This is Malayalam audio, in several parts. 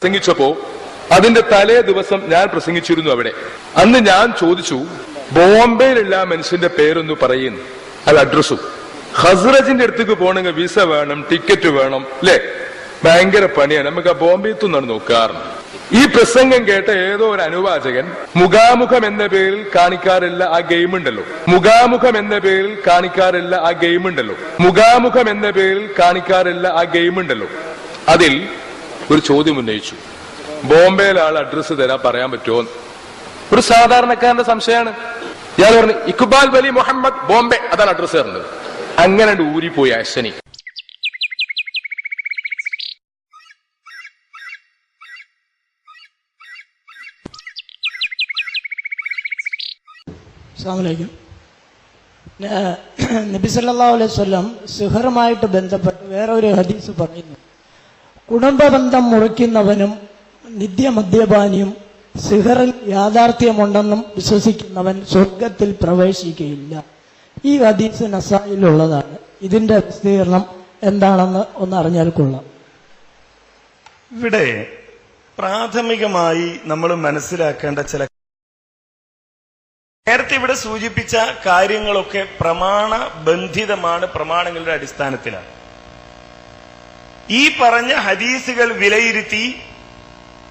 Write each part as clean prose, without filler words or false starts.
പ്രസംഗിച്ചപ്പോ അതിന്റെ തലേ ദിവസം ഞാൻ പ്രസംഗിച്ചിരുന്നു അവിടെ. അന്ന് ഞാൻ ചോദിച്ചു, ബോംബെയിലുള്ള മനുഷ്യന്റെ പേരൊന്ന് പറയുന്നു, അത് അഡ്രസ്സും. ഹസ്രജിന്റെ അടുത്തേക്ക് പോകണമെങ്കിൽ വിസ വേണം, ടിക്കറ്റ് വേണം, അല്ലെ? ഭയങ്കര പണിയാണ്. നമുക്ക് ആ ബോംബെത്തുനിന്നാണ് നോക്കാറുണ്ട്. ഈ പ്രസംഗം കേട്ട ഏതോ ഒരു അനുവാചകൻ മുഖാമുഖം എന്ന പേരിൽ കാണിക്കാറില്ല ആ ഗെയിം ഉണ്ടല്ലോ, മുഖാമുഖം എന്ന പേരിൽ കാണിക്കാറില്ല ആ ഗെയിം ഉണ്ടല്ലോ, മുഖാമുഖം എന്ന പേരിൽ കാണിക്കാറില്ല ആ ഗെയിം ഉണ്ടല്ലോ, അതിൽ ഒരു ചോദ്യം ഉന്നയിച്ചു. ബോംബെയിലെ ആൾ അഡ്രസ്സ് തരാൻ പറയാൻ പറ്റുമോ? ഒരു സാധാരണക്കാരന്റെ സംശയമാണ്. ഇയാൾ പറഞ്ഞു, ഇക്ബാൽ വലി മുഹമ്മദ്, ബോംബെ, അതാണ് അഡ്രസ്സ് തരുന്നത്. അങ്ങനെ ഊരിപ്പോയി അശ്വനി. അസ്സലാമു നബി സല്ലല്ലാഹു അലൈഹി വസല്ലം സിഹറുമായിട്ട് ബന്ധപ്പെട്ട് വേറെ ഒരു ഹദീസ് പറയുന്നു, കുടുംബബന്ധം മുറിക്കുന്നവനും നിത്യമദ്യപാനിയും സിഹറിൽ യാഥാർത്ഥ്യമുണ്ടെന്നും വിശ്വസിക്കുന്നവൻ സ്വർഗത്തിൽ പ്രവേശിക്കുകയില്ല. ഈ ഹദീസ് നസായിലുള്ളതാണ്. ഇതിന്റെ വിസ്തീർണം എന്താണെന്ന് ഒന്ന് അറിഞ്ഞാൽ കൊള്ളാം. ഇവിടെ പ്രാഥമികമായി നമ്മൾ മനസ്സിലാക്കേണ്ട ചില നേരത്തെ ഇവിടെ സൂചിപ്പിച്ച കാര്യങ്ങളൊക്കെ പ്രമാണ ബന്ധിതമാണ്, പ്രമാണങ്ങളുടെ അടിസ്ഥാനത്തിലാണ്. ഈ പറഞ്ഞ ഹദീസുകൾ വിലയിരുത്തി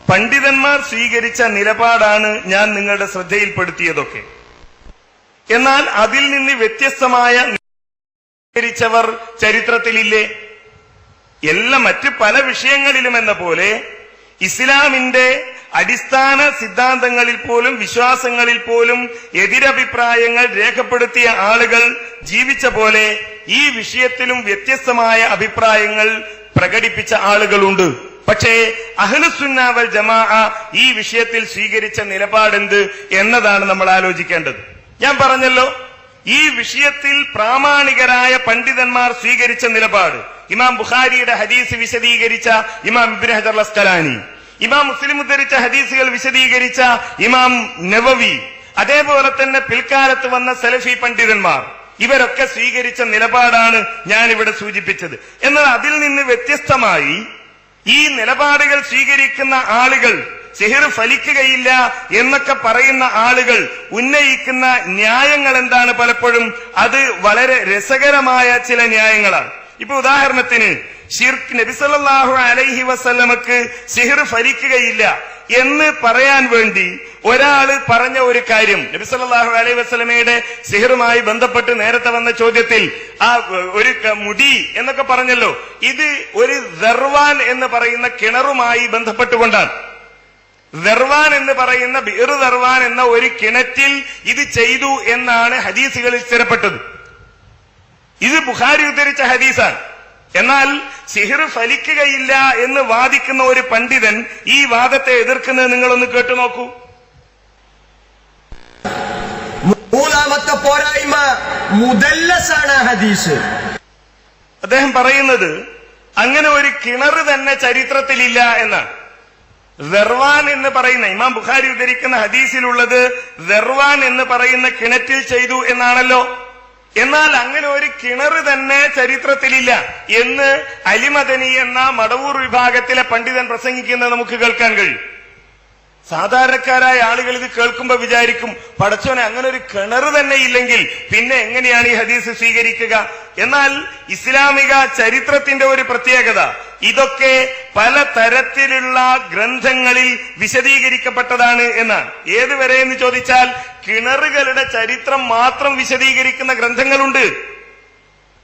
പണ്ഡിതന്മാർ സ്വീകരിച്ച നിലപാടാണ് ഞാൻ നിങ്ങളുടെ ശ്രദ്ധയിൽപ്പെടുത്തിയതൊക്കെ. എന്നാൽ അതിൽ നിന്ന് വ്യത്യസ്തമായ സ്വീകരിച്ചവർ ചരിത്രത്തിലില്ലേ? എല്ലാ മറ്റ് പല വിഷയങ്ങളിലും എന്ന പോലെ ഇസ്ലാമിന്റെ അടിസ്ഥാന സിദ്ധാന്തങ്ങളിൽ പോലും വിശ്വാസങ്ങളിൽ പോലും എതിരഭിപ്രായങ്ങൾ രേഖപ്പെടുത്തിയ ആളുകൾ ജീവിച്ച പോലെ ഈ വിഷയത്തിലും വ്യത്യസ്തമായ അഭിപ്രായങ്ങൾ പ്രകടിപ്പിച്ച ആളുകളുണ്ട്. പക്ഷേ അഹ്ലുസുന്ന വൽ ജമാഅ ഈ വിഷയത്തിൽ സ്വീകരിച്ച നിലപാടെന്ത് എന്നതാണ് നമ്മൾ ആലോചിക്കേണ്ടത്. ഞാൻ പറഞ്ഞല്ലോ, ഈ വിഷയത്തിൽ പ്രാമാണികരായ പണ്ഡിതന്മാർ സ്വീകരിച്ച നിലപാട് ഇമാം ബുഖാരിയുടെ ഹദീസ് വിശദീകരിച്ച ഇമാം ഇബ്നു ഹജർ അസ്കലാനി, ഇമാം മുസ്ലിം ഉദ്ധരിച്ച ഹദീസുകൾ വിശദീകരിച്ച ഇമാം നവവി, അതേപോലെ തന്നെ പിൽക്കാലത്ത് വന്ന സലഫി പണ്ഡിതന്മാർ, ഇവരൊക്കെ സ്വീകരിച്ച നിലപാടാണ് ഞാൻ ഇവിടെ സൂചിപ്പിച്ചത്. എന്നാൽ അതിൽ നിന്ന് വ്യത്യസ്തമായി ഈ നിലപാടുകൾ സ്വീകരിക്കുന്ന ആളുകൾ, സിഹിർ ഫലിക്കുകയില്ല എന്നൊക്കെ പറയുന്ന ആളുകൾ ഉന്നയിക്കുന്ന ന്യായങ്ങൾ എന്താണ്? പലപ്പോഴും അത് വളരെ രസകരമായ ചില ന്യായങ്ങളാണ്. ഇപ്പൊ ഉദാഹരണത്തിന്, ശിർക്ക് നബി സല്ലല്ലാഹു അലൈഹി വസല്ലമക്ക് സിഹിർ ഫലിക്കുകയില്ല എന്ന് പറയാൻ വേണ്ടി ഒരാള് പറഞ്ഞ ഒരു കാര്യം, നബി സല്ലല്ലാഹു അലൈഹി വസല്ലമയുടെ സിഹിറുമായി ബന്ധപ്പെട്ട് നേരത്തെ വന്ന ചോദ്യത്തിൽ ആ ഒരു മുടി എന്നൊക്കെ പറഞ്ഞല്ലോ, ഇത് ഒരു ദർവാൻ എന്ന് പറയുന്ന കിണറുമായി ബന്ധപ്പെട്ടുകൊണ്ടാണ്. ദർവാൻ എന്ന് പറയുന്ന ബിർ ദർവാൻ എന്ന ഒരു കിണറ്റിൽ ഇത് ചെയ്തു എന്നാണ് ഹദീസുകളിൽ സ്ഥിരപ്പെട്ടത്. ഇത് ബുഖാരി ഉദ്ധരിച്ച ഹദീസാണ്. എന്നാൽ സിഹിർ ഫലിക്കുകയില്ല എന്ന് വാദിക്കുന്ന ഒരു പണ്ഡിതൻ ഈ വാദത്തെ എതിർക്കുന്നത് നിങ്ങളൊന്ന് കേട്ടു നോക്കൂ. മൂന്നാമത്തെ പോരായ്മ മുദല്ലസാണ് ഹദീസ്. അദ്ദേഹം പറയുന്നത് അങ്ങനെ ഒരു കിണർ തന്നെ ചരിത്രത്തിലില്ല എന്നാണ്. ദർവാൻ എന്ന് പറയുന്ന ഇമാം ബുഖാരി ഉദ്ധരിക്കുന്ന ഹദീസിലുള്ളത് ദർവാൻ എന്ന് പറയുന്ന കിണറ്റിൽ ചെയ്തു എന്നാണല്ലോ. എന്നാൽ അങ്ങനെ ഒരു കിണർ തന്നെ ചരിത്രത്തിലില്ല എന്ന് അലിമദനി എന്ന മടവൂർ വിഭാഗത്തിലെ പണ്ഡിതൻ പ്രസംഗിക്കുന്നത് നമുക്ക് കേൾക്കാൻ കഴിയും. സാധാരണക്കാരായ ആളുകൾ ഇത് കേൾക്കുമ്പോൾ വിചാരിക്കും, പടച്ചോനെ, അങ്ങനെ ഒരു കിണർ തന്നെ ഇല്ലെങ്കിൽ പിന്നെ എങ്ങനെയാണ് ഈ ഹദീസ് സ്വീകരിക്കുക? എന്നാൽ ഇസ്ലാമിക ചരിത്രത്തിന്റെ ഒരു പ്രത്യേകത, ഇതൊക്കെ പല തരത്തിലുള്ള ഗ്രന്ഥങ്ങളിൽ വിശദീകരിക്കപ്പെട്ടതാണ് എന്നാണ്. ഏതുവരെ എന്ന് ചോദിച്ചാൽ കിണറുകളുടെ ചരിത്രം മാത്രം വിശദീകരിക്കുന്ന ഗ്രന്ഥങ്ങളുണ്ട്.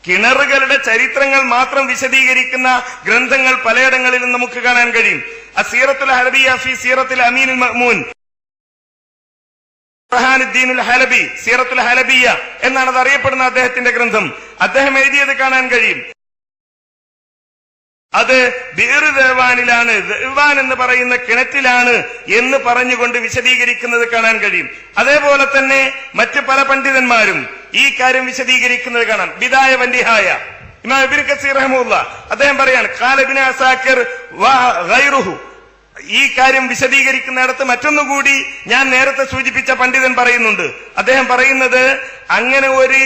കിണറുകളുടെ ചരിത്രങ്ങൾ മാത്രം വിശദീകരിക്കുന്ന ഗ്രന്ഥങ്ങൾ പലയിടങ്ങളിലും നമുക്ക് കാണാൻ കഴിയും. അസീറത്തുൽ ഹലബിയ ഫി സീറത്തുൽ അമീനുൽ മഅ്മൂൻ, ബുർഹാനുദ്ദീനുൽ ഹലബി സീറത്തുൽ ഹലബിയ എന്നാണ് അത് അറിയപ്പെടുന്ന അദ്ദേഹത്തിന്റെ ഗ്രന്ഥം. അദ്ദേഹം എഴുതിയത് കാണാൻ കഴിയും. അത് ബിർ ദർവാനിലാണ്, ദർവാൻ എന്ന് പറയുന്ന കിണറ്റിലാണ് എന്ന് പറഞ്ഞുകൊണ്ട് വിശദീകരിക്കുന്നത് കാണാൻ കഴിയും. അതേപോലെ തന്നെ മറ്റ് പല പണ്ഡിതന്മാരും ഈ കാര്യം വിശദീകരിക്കുന്നത് കാണാം. ബിദായ വന്നിഹായ ഇമാം ഇബ്നു കസീർ റഹിമഹുല്ലാഹ് അദ്ദേഹം പറയാണ്, ഖാല ഇബ്നു അസാക്കിർ വ ഗൈറുഹു, ഈ കാര്യം വിശദീകരിക്കുന്നിടത്ത് മറ്റൊന്നുകൂടി ഞാൻ നേരത്തെ സൂചിപ്പിച്ച പണ്ഡിതൻ പറയുന്നുണ്ട്. അദ്ദേഹം പറയുന്നത് അങ്ങനെ ഒരു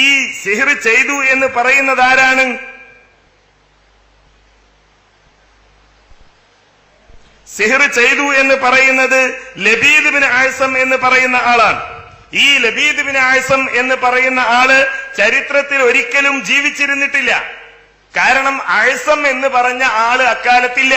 ഈ സിഹിർ ചെയ്തു എന്ന് പറയുന്നത് ആരാണ്? സിഹർ ചെയ്തു എന്ന് പറയുന്നത് ലബീദ് ബിൻ ആസം എന്ന് പറയുന്ന ആളാണ്. ഈ ലബീദ് ബിൻ ആസം എന്ന് പറയുന്ന ആള് ചരിത്രത്തിൽ ഒരിക്കലും ജീവിച്ചിരുന്നിട്ടില്ല. കാരണം ആസം എന്ന് പറഞ്ഞ ആള് അക്കാലത്തില്ല.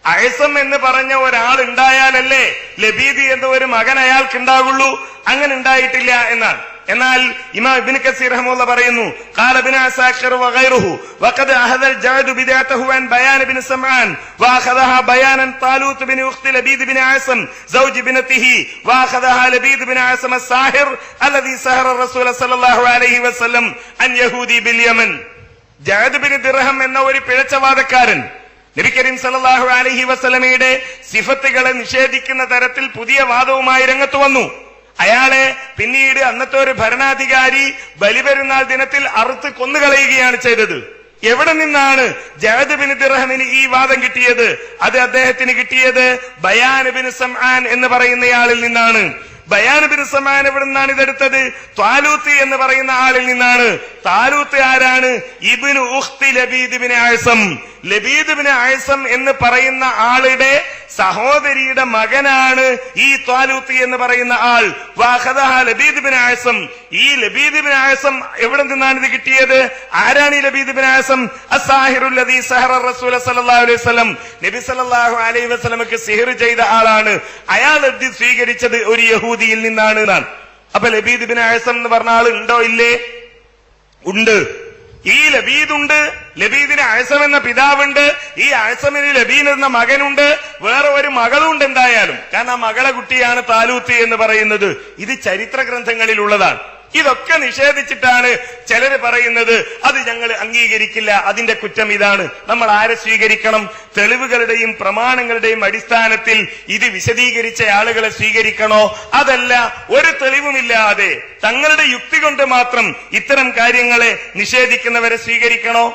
ആസം എന്ന് പറഞ്ഞ ഒരാൾ ഉണ്ടായാലല്ലേ ലബീദ് എന്ന ഒരു മകൻ അയാൾക്ക് ഉണ്ടാകുള്ളൂ. അങ്ങനെ ഉണ്ടായിട്ടില്ല എന്നാണ്. എന്നാൽ ഇമാം ഇബ്നു കസീർ റഹ്മത്തുള്ളാഹി പറയുന്നു, ഖാല ഇബ്നു അസാകിർ വഗൈറുഹു വഖദ് അഹദൽ ജഅദ് ബിദഅതഹു അൻ ബയാൻ ഇബ്നു സമആൻ വഅഖദഹ ബയാനൻ താലൂത്ത് ബിൻ ഉഖ്തി ലബീദ് ബിൻ ആസം സൗജ് ബിനതിഹി വഅഖദഹ ലബീദ് ബിൻ ആസം അസ്സാഹിർ അല്ലദീ സഹറ റസൂല സല്ലല്ലാഹു അലൈഹി വസല്ലം അൻ യഹൂദി ബിൽ യമൻ. ജഅദ് ബിൻ ദിർഹം എന്ന ഒരു പിഴച്ചവാദക്കാരൻ നബി കരീം സല്ലല്ലാഹു അലൈഹി വസല്ലമയുടെ സിഫത്തുകളെ നിഷേധിക്കുന്ന തരത്തിൽ പുതിയ വാദവുമായി രംഗത്ത് വന്നു. അയാളെ പിന്നീട് അന്നത്തെ ഒരു ഭരണാധികാരി ബലിപെരുന്നാൾ ദിനത്തിൽ അറുത്ത് കൊന്നുകളയുകയാണ് ചെയ്തത്. എവിടെ നിന്നാണ് ജഅദ് ബിൻ ദിർഹമിന് ഈ വാദം കിട്ടിയത്? അത് അദ്ദേഹത്തിന് കിട്ടിയത് ബയാൻ ബിൻ സമആൻ എന്ന് പറയുന്നയാളിൽ നിന്നാണ്. ബയാൻ ബിൻ സമആൻ എവിടെ നിന്നാണ് ഇതെടുത്തത്? ത്വാലൂത്ത് എന്ന് പറയുന്ന ആളിൽ നിന്നാണ്. താലൂത്ത് ആരാണ്? ഇബ്നു ഉഖ്തി ലബീദ് ബിൻ ആസം. ലബീദ് ബിൻ ആസം എന്ന് പറയുന്ന ആളുടെ സഹോദരിയുടെ മകനാണ് ഈ ത്വാലൂത്ത് എന്ന് പറയുന്ന ആൾ. വഅഖദഹ ലബീദ് ബിൻ ആസം. ഈ ലബീദ് ബിൻ ആസം എവിടെ നിന്നാണ് ഇത് കിട്ടിയത്? ആരാണ് ഈ ലബീദ് ബിൻ ആസം? അസ്സാഹിറുൽ ലദീ സഹറ റസൂല സല്ലല്ലാഹു അലൈഹി വസല്ലം. നബി സല്ലല്ലാഹു അലൈഹി വസല്ലമക്ക് സിഹർ ചെയ്ത ആളാണ്. അയാൾ ഇത് സ്വീകരിച്ചത് ഒരു യഹൂദിയിൽ നിന്നാണ് എന്നാണ്. അപ്പൊ ലബീദ് ബിൻ ആസം എന്ന് പറഞ്ഞ ആൾ ഉണ്ടോ? ഇല്ലേ? ഉണ്ട്. ഈ ലബീദ് ഉണ്ട്. ലബീദിന് ആസം എന്ന പിതാവുണ്ട്. ഈ ആസമിന് ലബീദ് എന്ന മകനുണ്ട്. വേറെ ഒരു മകളുണ്ട് എന്തായാലും. കാരണം ആ മകളെ കുട്ടിയാണ് താലൂത്ത് എന്ന് പറയുന്നത്. ഇത് ചരിത്ര ഗ്രന്ഥങ്ങളിലുള്ളതാണ്. ഇതൊക്കെ നിഷേധിച്ചിട്ടാണ് ചിലര് പറയുന്നത് അത് ഞങ്ങൾ അംഗീകരിക്കില്ല, അതിന്റെ കുറ്റം ഇതാണ്. നമ്മൾ ആരെ സ്വീകരിക്കണം? തെളിവുകളുടെയും പ്രമാണങ്ങളുടെയും അടിസ്ഥാനത്തിൽ ഇത് വിശദീകരിച്ച ആളുകളെ സ്വീകരിക്കണോ? അതല്ല ഒരു തെളിവുമില്ലാതെ തങ്ങളുടെ യുക്തി കൊണ്ട് മാത്രം ഇത്തരം കാര്യങ്ങളെ നിഷേധിക്കുന്നവരെ സ്വീകരിക്കണോ?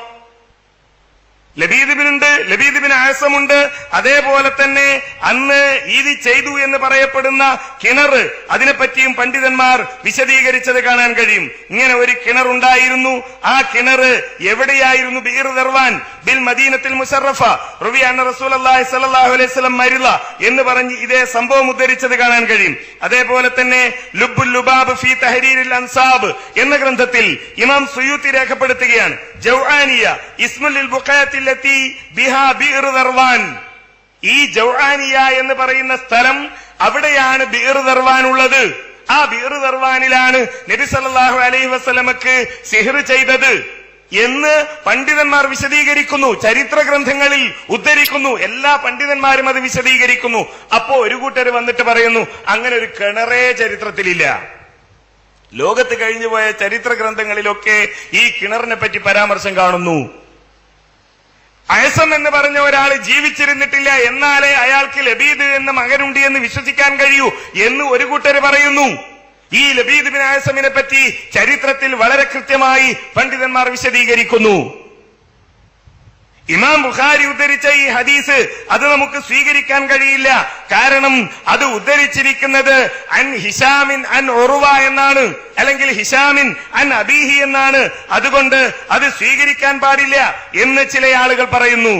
ലബീദ് ബിനുണ്ട്, ലബീദ് ബിൻ ആസമുണ്ട്. അതേപോലെ തന്നെ അന്ന് ഇത് ചെയ്തു എന്ന് പറയപ്പെടുന്ന കിണർ, അതിനെപ്പറ്റിയും പണ്ഡിതന്മാർ വിശദീകരിച്ചത് കാണാൻ കഴിയും. ഇങ്ങനെ ഒരു കിണർ ഉണ്ടായിരുന്നു. ആ കിണർ എവിടെയായിരുന്നു? ബിർ ദർവാൻ ബിൽ മദീനത്തിൽ മുശറഫ റുവിയ അന്ന റസൂലുള്ളാഹി സ്വല്ലല്ലാഹു അലൈഹി വസല്ലം മരിള എന്ന് പറഞ്ഞ് ഇതേ സംഭവം ഉദ്ധരിച്ചത് കാണാൻ കഴിയും. അതേപോലെ തന്നെ ലുബ്ബുൽ ലുബാബ് ഫീ തഹരീരിൽ അൻസാബ് എന്ന ഗ്രന്ഥത്തിൽ ഇമാം സുയൂത്തി രേഖപ്പെടുത്തുകയാണ്, ജൗആനിയ ഇസ്മുൽ ലിൽ ബുഖയത്തിൽ ബിഹാ ബിർ ദർവാൻ. ഈ ജൗആനിയ എന്ന് പറയുന്ന സ്ഥലം, അവിടെയാണ് ബിർ ദർവാൻ ഉള്ളത്. ആ ബിർ ദർവാനിലാണ് നബി സല്ലല്ലാഹു അലൈഹി വസല്ലമക്ക് സിഹർ ചെയ്തത് എന്ന് പണ്ഡിതന്മാർ വിശദീകരിക്കുന്നു, ചരിത്ര ഗ്രന്ഥങ്ങളിൽ ഉദ്ധരിക്കുന്നു. എല്ലാ പണ്ഡിതന്മാരും അത് വിശദീകരിക്കുന്നു. അപ്പോ ഒരു കൂട്ടർ വന്നിട്ട് പറയുന്നു അങ്ങനെ ഒരു കിണറേ ചരിത്രത്തിലില്ല. ലോകത്ത് കഴിഞ്ഞുപോയ ചരിത്ര ഗ്രന്ഥങ്ങളിലൊക്കെ ഈ കിണറിനെ പറ്റി പരാമർശം കാണുന്നു. ആസം എന്ന് പറഞ്ഞ ഒരാൾ ജീവിച്ചിരുന്നിട്ടില്ല, എന്നാലേ അയാൾക്ക് ലബീദ് എന്ന മകനുണ്ട് എന്ന് വിശ്വസിക്കാൻ കഴിയൂ എന്ന് ഒരു കൂട്ടർ പറയുന്നു. ഈ ലബീദ് ബിൻ ആസമിനെ പറ്റി ചരിത്രത്തിൽ വളരെ കൃത്യമായി പണ്ഡിതന്മാർ വിശദീകരിക്കുന്നു. ഇമാം ബുഖാരി ഉദ്ധരിച്ച ഈ ഹദീസ് അത് നമുക്ക് സ്വീകരിക്കാൻ കഴിയില്ല. കാരണം അത് ഉദ്ധരിച്ചിരിക്കുന്നത് അൻ ഹിശാമിൻ അൻ ഉർവ എന്നാണ്, അല്ലെങ്കിൽ ഹിശാമിൻ അൻ അബീഹി എന്നാണ്. അതുകൊണ്ട് അത് സ്വീകരിക്കാൻ പാടില്ല എന്ന് ചില ആളുകൾ പറയുന്നു.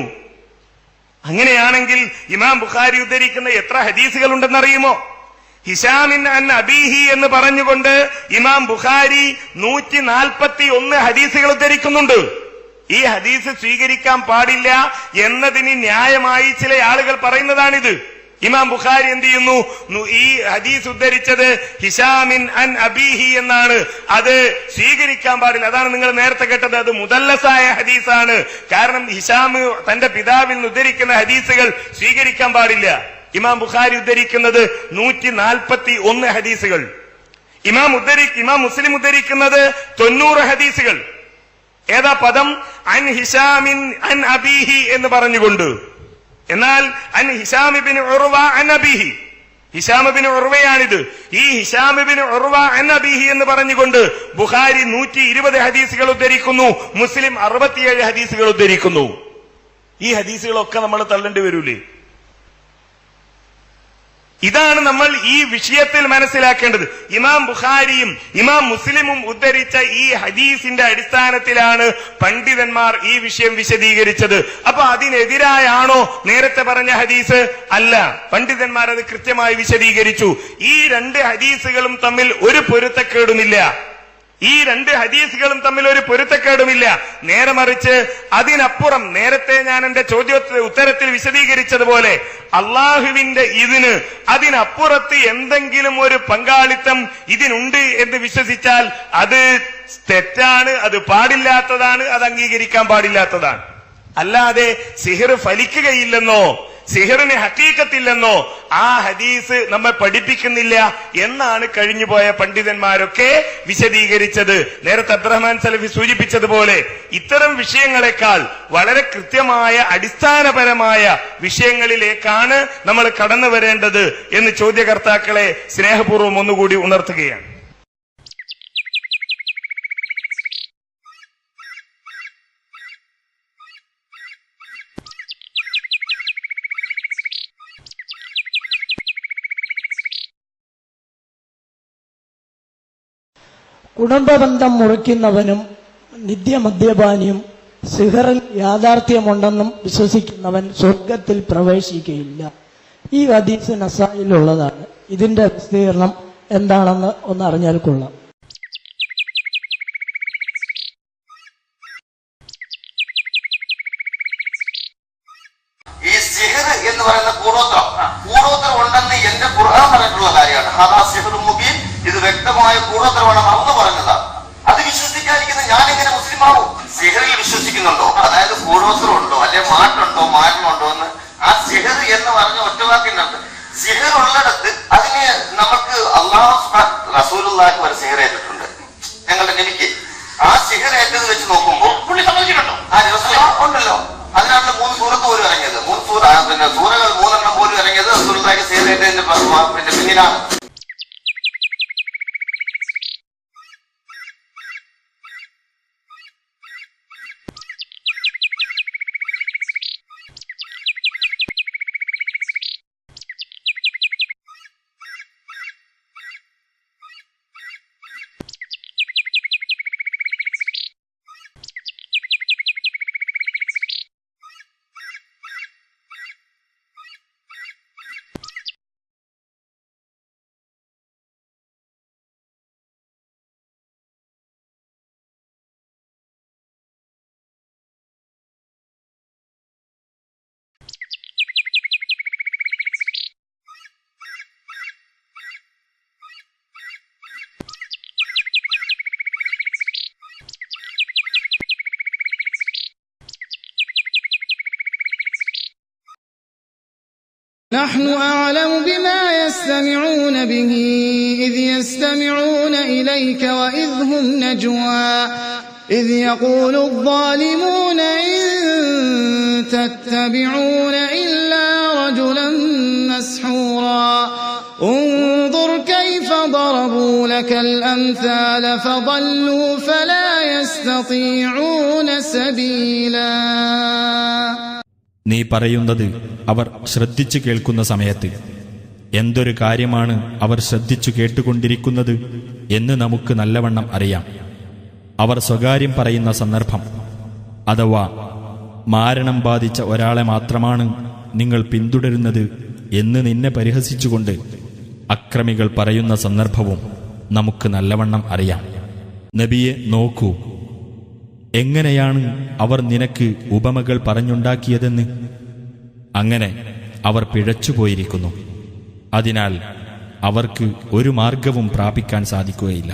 അങ്ങനെയാണെങ്കിൽ ഇമാം ബുഖാരി ഉദ്ധരിക്കുന്ന എത്ര ഹദീസുകൾ ഉണ്ടെന്നറിയുമോ? ഹിശാമിൻ അൻ അബീഹി എന്ന് പറഞ്ഞുകൊണ്ട് ഇമാം ബുഖാരി 141 ഹദീസുകൾ ഉദ്ധരിക്കുന്നുണ്ട്. ഈ ഹദീസ് സ്വീകരിക്കാൻ പാടില്ല എന്നതിന് ന്യായമായി ചില ആളുകൾ പറയുന്നതാണിത്. ഇമാം ബുഖാരി എന്ത് ചെയ്യുന്നു? ഈ ഹദീസ് ഉദ്ധരിച്ചത് ഹിശാമിൻ അൻ അബീഹി എന്നാണ്, അത് സ്വീകരിക്കാൻ പാടില്ല. അതാണ് നിങ്ങൾ നേരത്തെ കേട്ടത്, അത് മുദല്ലസായ ഹദീസാണ്. കാരണം ഹിശാം തന്റെ പിതാവിൽ നിന്ന് ഉദ്ധരിക്കുന്ന ഹദീസുകൾ സ്വീകരിക്കാൻ പാടില്ല. ഇമാം ബുഖാരി ഉദ്ധരിക്കുന്നത് 141 ഹദീസുകൾ. ഇമാം മുസ്ലിം ഉദ്ധരിക്കുന്നത് 90 ഹദീസുകൾ. ഏതാ പദം? അൻ ഹിശാമിൻ അൻ അബീഹി എന്ന് പറഞ്ഞുകൊണ്ട്. എന്നാൽ അൻ ഹിശാം ഇബ്നു ഉർവ അൻ അബീഹി, ഹിശാം ഇബ്നു ഉർവയാണിത്. ഈ ഹിശാം ഇബ്നു ഉർവ അൻ അബീഹി എന്ന് പറഞ്ഞുകൊണ്ട് ബുഖാരി 120 ഹദീസുകൾ ഉദ്ധരിക്കുന്നു, മുസ്ലിം 67 ഹദീസുകൾ ഉദ്ധരിക്കുന്നു. ഈ ഹദീസുകളൊക്കെ നമ്മൾ തള്ളേണ്ടി വരൂലേ? ഇതാണ് നമ്മൾ ഈ വിഷയത്തിൽ മനസ്സിലാക്കേണ്ടത്. ഇമാം ബുഖാരിയും ഇമാം മുസ്ലിമും ഉദ്ധരിച്ച ഈ ഹദീസിന്റെ അടിസ്ഥാനത്തിലാണ് പണ്ഡിതന്മാർ ഈ വിഷയം വിശദീകരിച്ചത്. അപ്പൊ അതിനെതിരായാണോ നേരത്തെ പറഞ്ഞ ഹദീസ്? അല്ല, പണ്ഡിതന്മാർ അത് കൃത്യമായി വിശദീകരിച്ചു. ഈ രണ്ട് ഹദീസുകളും തമ്മിൽ ഒരു പൊരുത്തക്കേടുമില്ല. നേരെ മറിച്ച് അതിനപ്പുറം നേരത്തെ ഞാൻ എന്റെ ഉത്തരത്തിൽ വിശദീകരിച്ചതുപോലെ അള്ളാഹുവിന്റെ ഇതിന് അതിനപ്പുറത്ത് എന്തെങ്കിലും ഒരു പങ്കാളിത്തം ഇതിനുണ്ട് എന്ന് വിശ്വസിച്ചാൽ അത് തെറ്റാണ്, അത് പാടില്ലാത്തതാണ്, അത് അംഗീകരിക്കാൻ പാടില്ലാത്തതാണ്. അല്ലാതെ സിഹിർ ഫലിക്കുകയില്ലെന്നോ സിഹിറിന് ഹഖീഖത്തില്ലെന്നോ ആ ഹദീസ് നമ്മെ പഠിപ്പിക്കുന്നില്ല എന്നാണ് കഴിഞ്ഞുപോയ പണ്ഡിതന്മാരൊക്കെ വിശദീകരിച്ചത്. നേരത്തെ അബ്ദുറഹ്മാൻ സലഫി സൂചിപ്പിച്ചതുപോലെ ഇത്തരം വിഷയങ്ങളെക്കാൾ വളരെ കൃത്യമായ അടിസ്ഥാനപരമായ വിഷയങ്ങളിലേക്കാണ് നമ്മൾ കടന്നു വരേണ്ടത് എന്ന് ചോദ്യകർത്താക്കളെ സ്നേഹപൂർവ്വം ഒന്നുകൂടി ഉണർത്തുകയാണ്. കുടുംബബന്ധം മുറിക്കുന്നവനും നിത്യമദ്യപാനിയും സിഹറിൽ യാഥാർത്ഥ്യമുണ്ടെന്നും വിശ്വസിക്കുന്നവൻ സ്വർഗത്തിൽ പ്രവേശിക്കുകയില്ല. ഈ ഹദീസ് നസായിലുള്ളതാണ്. ഇതിന്റെ വിസ്തീർണം എന്താണെന്ന് ഒന്ന് അറിഞ്ഞാൽ കൊള്ളാം. ഈ സിഹർ എന്ന് പറയുന്ന കൂടോത്രം ഉണ്ടെന്ന് എന്റെ ഖുർആൻ പറഞ്ഞിട്ടുള്ള കാര്യമാണ്. ഹാദാ സിഹ്റുൻ മുബീൻ, ഇത് വ്യക്തമായ കൂടോത്രമാണ് അള്ളാഹു പറഞ്ഞതാണ്. അത് വിശ്വസിക്കാതിരിക്കുന്ന ഞാൻ എങ്ങനെ മുസ്ലിമാവും? സിഹറിൽ വിശ്വസിക്കുന്നുണ്ടോ, അതായത് കൂടോത്രം ഉണ്ടോ അല്ലെ മാറ്റുണ്ടോ മാരണമുണ്ടോ എന്ന് ആ സിഹർ എന്ന് പറഞ്ഞ ഒറ്റവാക്കിനുണ്ട്. സിഹർ ഉള്ളിടത്ത് അതിന് നമുക്ക് അള്ളാഹു റസൂലുള്ളാഹിക്ക് ഒരു സിഹർ ഏറ്റിട്ടുണ്ട് ഞങ്ങളുടെ നബിക്ക്. ആ സിഹർ ഏറ്റത് വെച്ച് നോക്കുമ്പോൾ പുള്ളി സമ്മതിച്ചിട്ടുണ്ടോ? ആ ഉണ്ടല്ലോ. അതിനാണല്ലോ 3 സൂറത്ത് പോലും ഇറങ്ങിയത്. 3 സൂറകൾ 3 പോലും ഇറങ്ങിയത് റസൂലുള്ളാഹിക്ക് സിഹർ ഏറ്റതിന്റെ പിന്നിലാണ്. نحن أعلم بما يستمعون به إذ يستمعون إليك وإذ هم نجوى إذ يقول الظالمون إن تتبعون إلا رجلا مسحورا انظر كيف ضربوا لك الأمثال فضلوا فلا يستطيعون سبيلا. നീ പറയുന്നത് അവർ ശ്രദ്ധിച്ചു കേൾക്കുന്ന സമയത്ത് എന്തൊരു കാര്യമാണ് അവർ ശ്രദ്ധിച്ചു കേട്ടുകൊണ്ടിരിക്കുന്നത് എന്ന് നമുക്ക് നല്ലവണ്ണം അറിയാം. അവർ സ്വകാര്യം പറയുന്ന സന്ദർഭം അഥവാ മാരണം ബാധിച്ച ഒരാളെ മാത്രമാണ് നിങ്ങൾ പിന്തുടരുന്നത് എന്ന് നിന്നെ പരിഹസിച്ചുകൊണ്ട് അക്രമികൾ പറയുന്ന സന്ദർഭവും നമുക്ക് നല്ലവണ്ണം അറിയാം. നബിയെ നോക്കൂ, എങ്ങനെയാണ് അവർ നിനക്ക് ഉപമകൾ പറഞ്ഞുണ്ടാക്കിയതെന്ന്. അങ്ങനെ അവർ പിഴച്ചുപോയിരിക്കുന്നു. അതിനാൽ അവർക്ക് ഒരു മാർഗവും പ്രാപിക്കാൻ സാധിക്കുകയില്ല.